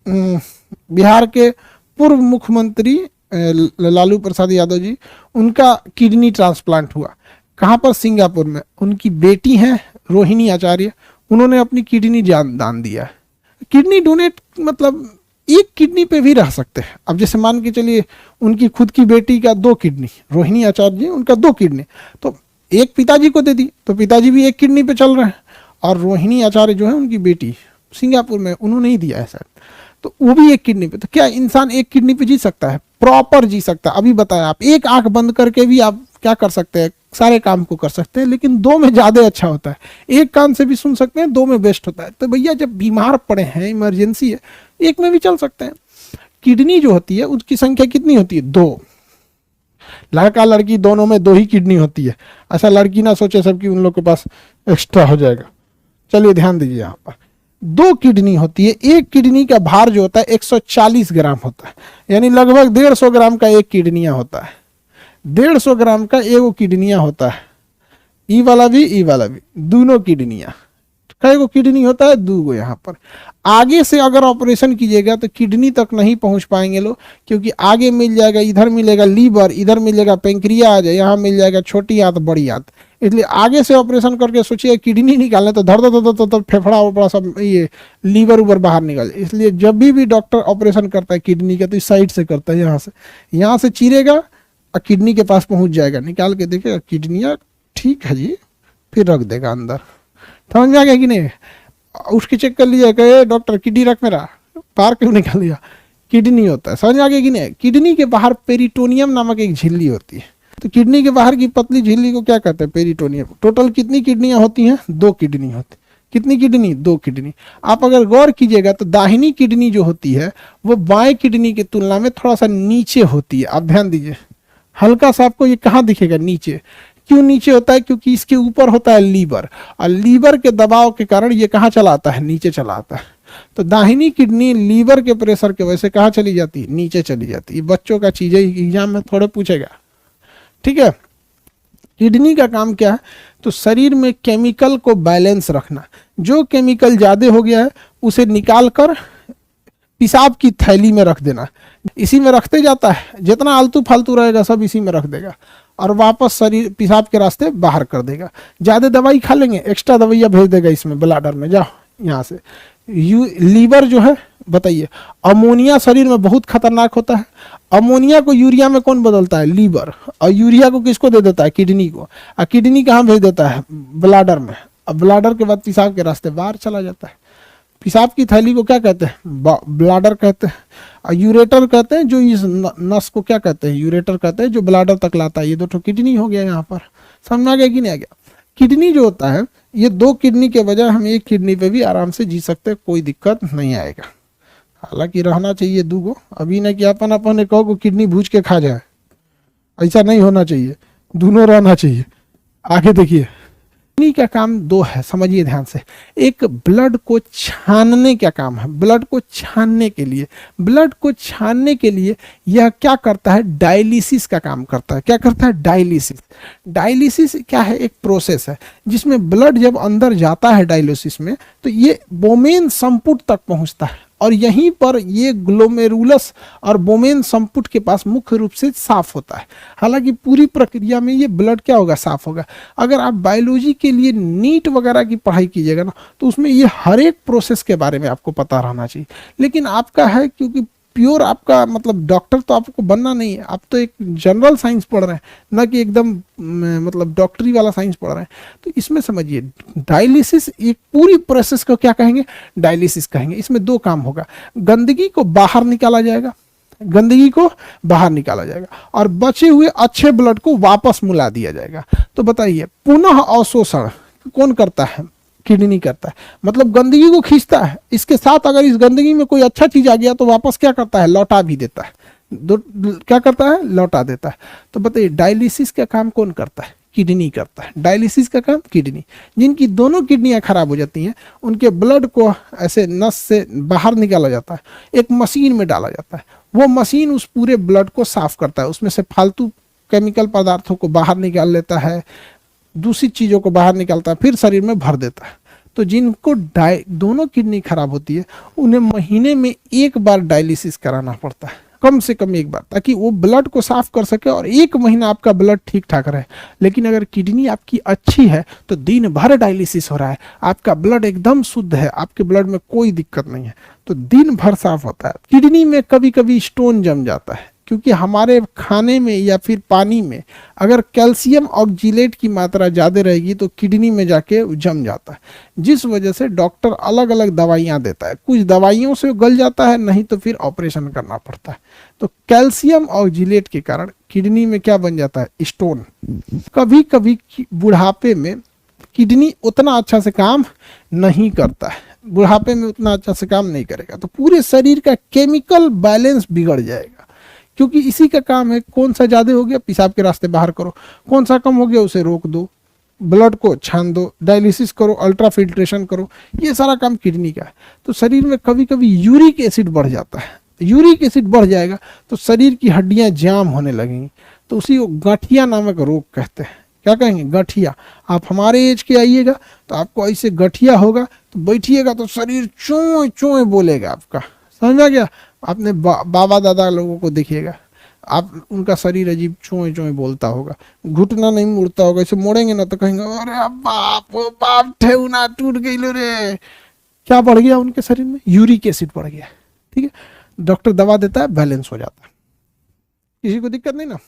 बिहार के पूर्व मुख्यमंत्री लालू प्रसाद यादव जी, उनका किडनी ट्रांसप्लांट हुआ। कहाँ पर? सिंगापुर में। उनकी बेटी हैं रोहिणी आचार्य, उन्होंने अपनी किडनी दान दिया। किडनी डोनेट मतलब एक किडनी पे भी रह सकते हैं। अब जैसे मान के चलिए उनकी खुद की बेटी का 2 किडनी, रोहिणी आचार्य जी उनका 2 किडनी, तो एक पिताजी को दे दी तो पिताजी भी एक किडनी पे चल रहे हैं, और रोहिणी आचार्य जो है उनकी बेटी सिंगापुर में, उन्होंने ही दिया है शायद, तो वो भी एक किडनी पे। तो क्या इंसान एक किडनी पे जी सकता है? प्रॉपर जी सकता है। अभी बताया, आप एक आंख बंद करके भी आप क्या कर सकते हैं? सारे काम को कर सकते हैं, लेकिन 2 में ज़्यादा अच्छा होता है। एक कान से भी सुन सकते हैं, 2 में बेस्ट होता है। तो भैया जब बीमार पड़े हैं, इमरजेंसी है, एक में भी चल सकते हैं। किडनी जो होती है उसकी संख्या कितनी होती है? 2। लड़का लड़की दोनों में 2 ही किडनी होती है। ऐसा लड़की ना सोचे सब कि उन लोग के पास एक्स्ट्रा हो जाएगा। चलिए ध्यान दीजिए, यहाँ पर 2 किडनी होती है। एक किडनी का भार जो होता है 140 ग्राम होता है, यानी लगभग 150 ग्राम का एक किडनियाँ होता है। 150 ग्राम का एगो किडनियाँ होता है। ई वाला भी दोनों किडनियाँ। कई गो किडनी होता है? 2 गो। यहाँ पर आगे से अगर ऑपरेशन कीजिएगा तो किडनी तक नहीं पहुंच पाएंगे लोग, क्योंकि आगे मिल जाएगा, इधर मिलेगा लीवर, इधर मिलेगा पेंक्रियाज, यहाँ मिल जाएगा छोटी आंत बड़ी आंत। इसलिए आगे से ऑपरेशन करके सोचिए किडनी निकालने तो धड़ धड़ फेफड़ा वफड़ा सब ये लीवर उबर बाहर निकाले। इसलिए जब भी डॉक्टर ऑपरेशन करता है किडनी का तो इस साइड से करता है, यहाँ से चीरेगा और किडनी के पास पहुंच जाएगा, निकाल के देखेगा किडनियाँ ठीक है जी, फिर रख देगा अंदर। समझ में आ गया कि नहीं? उसकी चेक कर लीजिए, कहे डॉक्टर किडनी रख मेरा, बाहर क्यों निकाल लिया? किडनी होता है। समझ में आ गया कि नहीं? किडनी के बाहर पेरिटोनियम नामक एक झिल्ली होती है। तो किडनी के बाहर की पतली झिल्ली को क्या कहते हैं? पेरिटोनियम। टोटल कितनी किडनियां होती हैं? 2 किडनी होती। कितनी किडनी? 2 किडनी। आप अगर गौर कीजिएगा तो दाहिनी किडनी जो होती है वो बाएं किडनी की तुलना में थोड़ा सा नीचे होती है। आप ध्यान दीजिए, हल्का सा आपको ये कहाँ दिखेगा? नीचे। क्यों नीचे होता है? क्योंकि इसके ऊपर होता है लीवर, और लीवर के दबाव के कारण ये कहाँ चला आता है? नीचे चला आता है। तो दाहिनी किडनी लीवर के प्रेशर के वजह से कहाँ चली जाती है? नीचे चली जाती है। बच्चों का चीजें एग्जाम में थोड़े पूछेगा, ठीक है। किडनी का काम क्या है? तो शरीर में केमिकल को बैलेंस रखना। जो केमिकल ज्यादा हो गया है उसे निकाल कर पेशाब की थैली में रख देना। इसी में रखते जाता है, जितना आलतू फालतू रहेगा सब इसी में रख देगा, और वापस शरीर पेशाब के रास्ते बाहर कर देगा। ज़्यादा दवाई खा लेंगे, एक्स्ट्रा दवाइयाँ भेज देगा इसमें ब्लैडर में, जाओ यहाँ से। लीवर जो है, बताइए, अमोनिया शरीर में बहुत खतरनाक होता है। अमोनिया को यूरिया में कौन बदलता है? लीवर। और यूरिया को किसको दे देता है? किडनी को। और किडनी कहाँ भेज देता है? ब्लैडर में। अब ब्लैडर के बाद पेशाब के रास्ते बाहर चला जाता है। पेशाब की थैली को क्या कहते हैं? ब्लैडर कहते हैं। और यूरेटर कहते हैं जो इस नस को क्या कहते हैं? यूरेटर कहते हैं, जो ब्लैडर तक लाता है। ये 2 किडनी हो गया यहाँ पर। समझ में आ गया कि नहीं आ गया? किडनी जो होता है, ये 2 किडनी के बजाय हम 1 किडनी पे भी आराम से जी सकते हैं, कोई दिक्कत नहीं आएगा। हालांकि रहना चाहिए 2 गो। अभी ना कि अपन अपन एक को किडनी भूज के खा जाए, ऐसा नहीं होना चाहिए, दोनों रहना चाहिए। आगे देखिए, किडनी का काम 2 है, समझिए ध्यान से। एक ब्लड को छानने का काम है। ब्लड को छानने के लिए यह क्या करता है? डायलिसिस का काम करता है। क्या करता है? डायलिसिस। डायलिसिस क्या है? एक प्रोसेस है जिसमें ब्लड जब अंदर जाता है डायलिसिस में, तो ये बोमेन संपुट तक पहुंचता है, और यहीं पर ये ग्लोमेरुलस और बोमेन संपुट के पास मुख्य रूप से साफ होता है। हालांकि पूरी प्रक्रिया में ये ब्लड क्या होगा? साफ होगा। अगर आप बायोलॉजी के लिए नीट वगैरह की पढ़ाई कीजिएगा ना, तो उसमें ये हर एक प्रोसेस के बारे में आपको पता रहना चाहिए। लेकिन आपका है, क्योंकि प्योर आपका मतलब डॉक्टर तो आपको बनना नहीं है, आप तो एक जनरल साइंस पढ़ रहे हैं, ना कि एकदम मतलब डॉक्टरी वाला साइंस पढ़ रहे हैं। तो इसमें समझिए, डायलिसिस एक पूरी प्रोसेस को क्या कहेंगे? डायलिसिस कहेंगे। इसमें 2 काम होगा। गंदगी को बाहर निकाला जाएगा, और बचे हुए अच्छे ब्लड को वापस मिला दिया जाएगा। तो बताइए, पुनः अवशोषण कौन करता है? किडनी करता है। मतलब गंदगी को खींचता है, इसके साथ अगर इस गंदगी में कोई अच्छा चीज आ गया तो वापस क्या करता है? लौटा भी देता है। क्या करता है? लौटा देता है। तो बताइए, डायलिसिस का काम कौन करता है? किडनी करता है। डायलिसिस का काम किडनी। जिनकी दोनों किडनियां खराब हो जाती हैं, उनके ब्लड को ऐसे नस से बाहर निकाला जाता है, एक मशीन में डाला जाता है। वो मशीन उस पूरे ब्लड को साफ करता है, उसमें से फालतू केमिकल पदार्थों को बाहर निकाल लेता है, दूसरी चीज़ों को बाहर निकालता है, फिर शरीर में भर देता है। तो जिनको दोनों किडनी खराब होती है उन्हें महीने में एक बार डायलिसिस कराना पड़ता है, कम से कम एक बार, ताकि वो ब्लड को साफ कर सके और एक महीना आपका ब्लड ठीक ठाक रहे। लेकिन अगर किडनी आपकी अच्छी है तो दिन भर डायलिसिस हो रहा है, आपका ब्लड एकदम शुद्ध है, आपके ब्लड में कोई दिक्कत नहीं है, तो दिन भर साफ होता है। किडनी में कभी कभी स्टोन जम जाता है, क्योंकि हमारे खाने में या फिर पानी में अगर कैल्शियम ऑक्जिलेट की मात्रा ज़्यादा रहेगी तो किडनी में जाके जम जाता है, जिस वजह से डॉक्टर अलग अलग दवाइयाँ देता है। कुछ दवाइयों से गल जाता है, नहीं तो फिर ऑपरेशन करना पड़ता है। तो कैल्शियम ऑक्जिलेट के कारण किडनी में क्या बन जाता है, स्टोन। कभी कभी बुढ़ापे में किडनी उतना अच्छा से काम नहीं करता है, बुढ़ापे में उतना अच्छा से काम नहीं करेगा, तो पूरे शरीर का केमिकल बैलेंस बिगड़ जाएगा। क्योंकि इसी का काम है, कौन सा ज़्यादा हो गया पेशाब के रास्ते बाहर करो, कौन सा कम हो गया उसे रोक दो, ब्लड को छान दो, डायलिसिस करो, अल्ट्रा फिल्ट्रेशन करो, ये सारा काम किडनी का है। तो शरीर में कभी कभी यूरिक एसिड बढ़ जाता है, यूरिक एसिड बढ़ जाएगा तो शरीर की हड्डियां जाम होने लगेंगी, तो उसी को गठिया नामक रोग कहते हैं। क्या कहेंगे, गठिया। आप हमारे एज के आइएगा तो आपको ऐसे गठिया होगा, तो बैठिएगा तो शरीर चोए चोए बोलेगा आपका, समझा गया। आपने बाबा दादा लोगों को देखिएगा, आप उनका शरीर अजीब चोए चोए बोलता होगा, घुटना नहीं मुड़ता होगा, इसे मोड़ेंगे ना तो कहेंगे अरे बाप ओ बाप ठेहुना टूट गई लो रे। क्या बढ़ गया उनके शरीर में, यूरिक एसिड बढ़ गया। ठीक है, डॉक्टर दवा देता है, बैलेंस हो जाता है, किसी को दिक्कत नहीं ना।